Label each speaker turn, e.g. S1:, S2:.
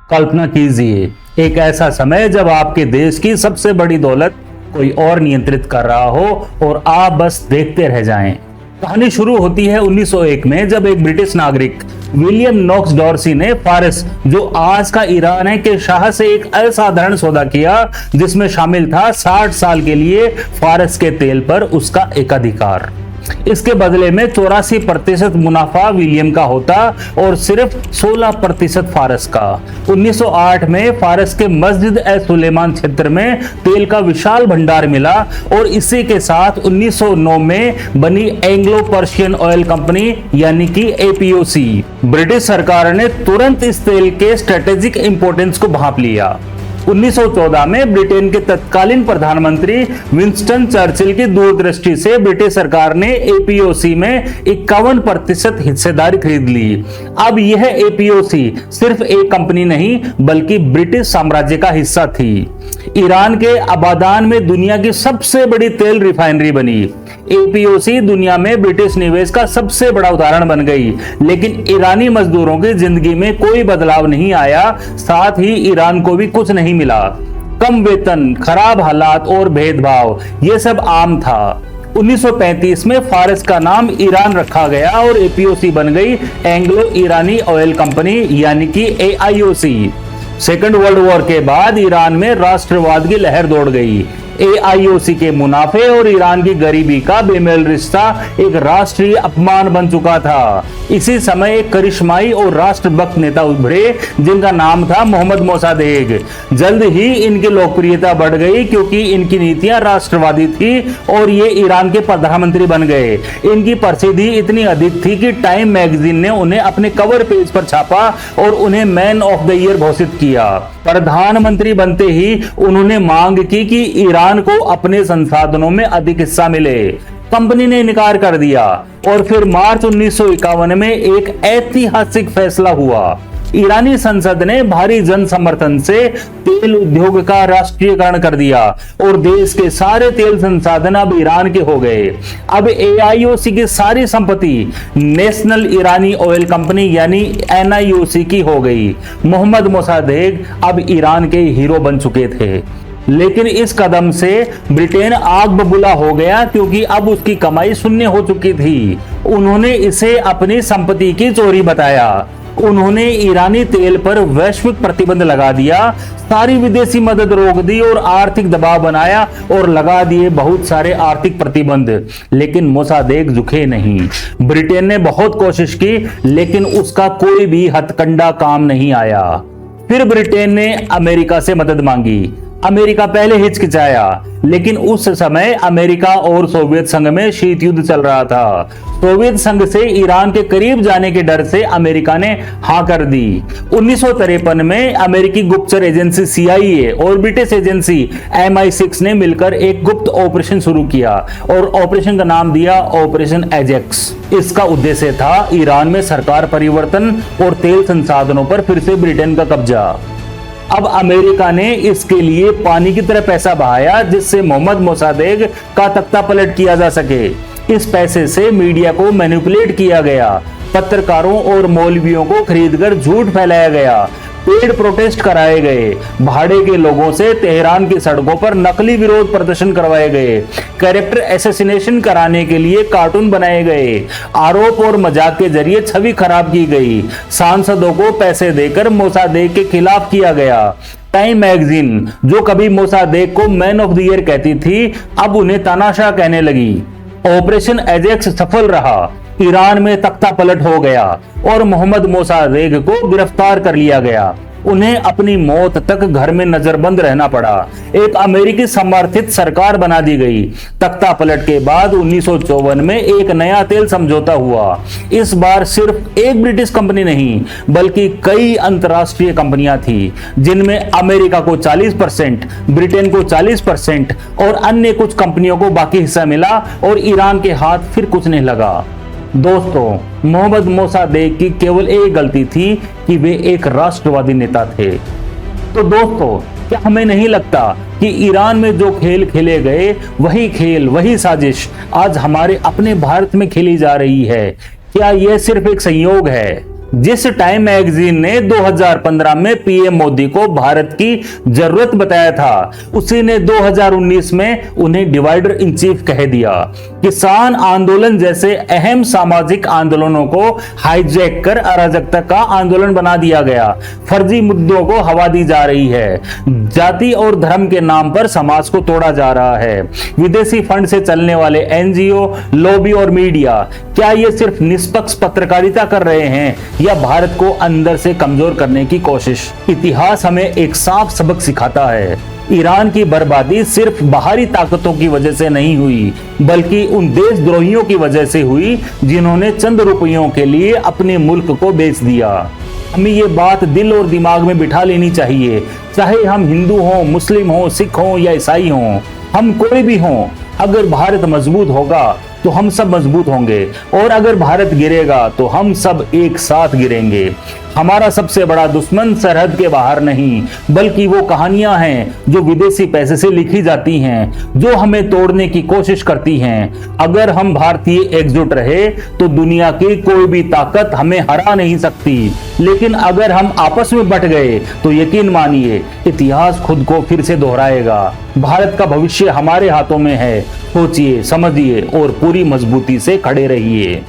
S1: कल्पना कीजिए, एक ऐसा समय जब आपके देश की सबसे बड़ी दौलत कोई और नियंत्रित कर रहा हो और आप बस देखते रह जाएं। कहानी शुरू होती है 1901 में, जब एक ब्रिटिश नागरिक विलियम नॉक्स डॉर्सी ने फारस, जो आज का ईरान है, के शाह से एक असाधारण सौदा किया जिसमें शामिल था 60 साल के लिए फारस के तेल पर उसका एकाधिकार। इसके बदले में 84% मुनाफा विलियम का होता और सिर्फ 16% फारस का। 1908 में फारस के मस्जिद ए सुलेमान क्षेत्र में तेल का विशाल भंडार मिला और इसी के साथ 1909 में बनी एंग्लो पर्शियन ऑयल कंपनी यानी कि APOC। ब्रिटिश सरकार ने तुरंत इस तेल के स्ट्रेटेजिक इंपोर्टेंस को भांप लिया। 1914 में ब्रिटेन के तत्कालीन प्रधानमंत्री विंस्टन चर्चिल की दूरदृष्टि से ब्रिटिश सरकार ने APOC में 51% हिस्सेदारी खरीद ली। अब यह APOC सिर्फ एक कंपनी नहीं बल्कि ब्रिटिश साम्राज्य का हिस्सा थी। ईरान के अबादान में दुनिया की सबसे बड़ी तेल रिफाइनरी बनी। APOC दुनिया में ब्रिटिश निवेश का सबसे बड़ा उदाहरण बन गई, लेकिन ईरानी मजदूरों की जिंदगी में कोई बदलाव नहीं आया, साथ ही ईरान को भी कुछ नहीं मिला। कम वेतन, खराब हालात और भेदभाव, ये सब आम था। 1935 में फारस का नाम ईरान रखा गया और APOC बन गई एंग्लो ईरानी ऑयल कंपनी यानी कि AIOC। सेकेंड वर्ल्ड वॉर के बाद ईरान में राष्ट्रवाद की लहर दौड़ गई। AIOC के मुनाफे और ईरान की गरीबी का बेमेल रिश्ता एक राष्ट्रीय अपमान बन चुका था। इसी समय एक करिश्माई और राष्ट्रभक्त नेता उभरे जिनका नाम था मोहम्मद मोसादेक। जल्द ही इनकी लोकप्रियता बढ़ गई क्योंकि इनकी नीतियां राष्ट्रवादी थी और ये ईरान के प्रधानमंत्री बन गए। इनकी प्रसिद्धि इतनी अधिक थी कि टाइम मैगजीन ने उन्हें अपने कवर पेज पर छापा और उन्हें मैन ऑफ द ईयर घोषित किया। प्रधानमंत्री बनते ही उन्होंने मांग की कि ईरान को अपने संसाधनों में अधिक हिस्सा मिले। कंपनी ने इनकार कर दिया और फिर मार्च 1951 में एक ऐतिहासिक फैसला हुआ। ईरानी संसद ने भारी जन समर्थन से तेल उद्योग का राष्ट्रीयकरण कर दिया और देश के सारे तेल संसाधन अब ईरान के हो गए। अब AIOC की सारी संपत्ति नेशनल ईरानी ऑयल कंपनी यानी NIOC की हो गई। मोहम्मद मोसादेक अब ईरान के हीरो बन चुके थे, लेकिन इस कदम से ब्रिटेन आग बबूला हो गया क्योंकि अब उसकी कमाई शून्य हो चुकी थी। उन्होंने इसे अपनी संपत्ति की चोरी बताया। उन्होंने ईरानी तेल पर वैश्विक प्रतिबंध लगा दिया, सारी विदेशी मदद रोक दी और आर्थिक दबाव बनाया और लगा दिए बहुत सारे आर्थिक प्रतिबंध। लेकिन मोसादेक झुके नहीं। ब्रिटेन ने बहुत कोशिश की लेकिन उसका कोई भी हथकंडा काम नहीं आया। फिर ब्रिटेन ने अमेरिका से मदद मांगी। अमेरिका पहले हिचकिचाया, लेकिन उस समय अमेरिका और सोवियत संघ में शीत युद्ध चल रहा था। सोवियत संघ से ईरान के करीब जाने के डर से अमेरिका ने हाँ कर दी। 1953 में अमेरिकी गुप्तचर एजेंसी CIA और ब्रिटिश एजेंसी MI6 ने मिलकर एक गुप्त ऑपरेशन शुरू किया और ऑपरेशन का नाम दिया ऑपरेशन एजेक्स। इसका उद्देश्य था ईरान में सरकार परिवर्तन और तेल संसाधनों पर फिर से ब्रिटेन का कब्जा। अब अमेरिका ने इसके लिए पानी की तरह पैसा बहाया जिससे मोहम्मद मोसादेक का तख्ता पलट किया जा सके। इस पैसे से मीडिया को मैनिपुलेट किया गया, पत्रकारों और मौलवियों को खरीदकर झूठ फैलाया गया, पेड प्रोटेस्ट कराए गए, भाड़े के लोगों से तेहरान की सड़कों पर नकली विरोध प्रदर्शन करवाए गए, कैरेक्टर एसेसिनेशन कराने के लिए कार्टून बनाए गए, आरोप और मजाक के जरिए छवि खराब की गई, सांसदों को पैसे देकर मोसादेक के खिलाफ किया गया। टाइम मैगजीन, जो कभी मोसादेक को मैन ऑफ द ईयर कहती थी, अब उन्हें तानाशाह कहने लगी। ऑपरेशन एजेक्स सफल रहा, ईरान में तख्ता पलट हो गया और मोहम्मद मोसादेक को गिरफ्तार कर लिया गया। उन्हें अपनी मौत तक घर में नजरबंद रहना पड़ा। एक अमेरिकी समर्थित सरकार बना दी गई। तख्ता पलट के बाद 1954 में एक नया तेल समझौता हुआ। इस बार सिर्फ एक ब्रिटिश कंपनी नहीं बल्कि कई अंतरराष्ट्रीय कंपनियां थी, जिनमें अमेरिका को 40%, ब्रिटेन को 40% और अन्य कुछ कंपनियों को बाकी हिस्सा मिला और ईरान के हाथ फिर कुछ नहीं लगा। दोस्तों, मोहम्मद मोसादेक की केवल एक गलती थी कि वे एक राष्ट्रवादी नेता थे। तो दोस्तों, क्या हमें नहीं लगता कि ईरान में जो खेल खेले गए वही खेल, वही साजिश आज हमारे अपने भारत में खेली जा रही है? क्या यह सिर्फ एक संयोग है? जिस टाइम मैगजीन ने 2015 में पीएम मोदी को भारत की जरूरत बताया था, उसी ने 2019 में उन्हें डिवाइडर इन चीफ कह दिया। किसान आंदोलन जैसे अहम सामाजिक आंदोलनों को हाईजैक कर अराजकता का आंदोलन बना दिया गया। फर्जी मुद्दों को हवा दी जा रही है। जाति और धर्म के नाम पर समाज को तोड़ा जा रहा है। विदेशी फंड से चलने वाले एनजीओ, लॉबी और मीडिया, क्या ये सिर्फ निष्पक्ष पत्रकारिता कर रहे हैं या भारत को अंदर से कमजोर करने की कोशिश? इतिहास हमें एक साफ सबक सिखाता है। ईरान की बर्बादी सिर्फ बाहरी ताकतों की वजह से नहीं हुई, बल्कि उन देशद्रोहियों की वजह से हुई जिन्होंने चंद रुपयों के लिए अपने मुल्क को बेच दिया। हमें ये बात दिल और दिमाग में बिठा लेनी चाहिए, चाहे हम हिंदू हों, मुस्लिम हों, सिख हों या ईसाई हों, हम कोई भी हों। अगर भारत मजबूत होगा तो हम सब मजबूत होंगे, और अगर भारत गिरेगा तो हम सब एक साथ गिरेंगे। हमारा सबसे बड़ा दुश्मन सरहद के बाहर नहीं, बल्कि वो कहानियां हैं जो विदेशी पैसे से लिखी जाती हैं, जो हमें तोड़ने की कोशिश करती हैं। अगर हम भारतीय एकजुट रहे तो दुनिया की कोई भी ताकत हमें हरा नहीं सकती, लेकिन अगर हम आपस में बट गए तो यकीन मानिए इतिहास खुद को फिर से दोहराएगा। भारत का भविष्य हमारे हाथों में है। सोचिए, समझिए और पूरी मजबूती से खड़े रहिए।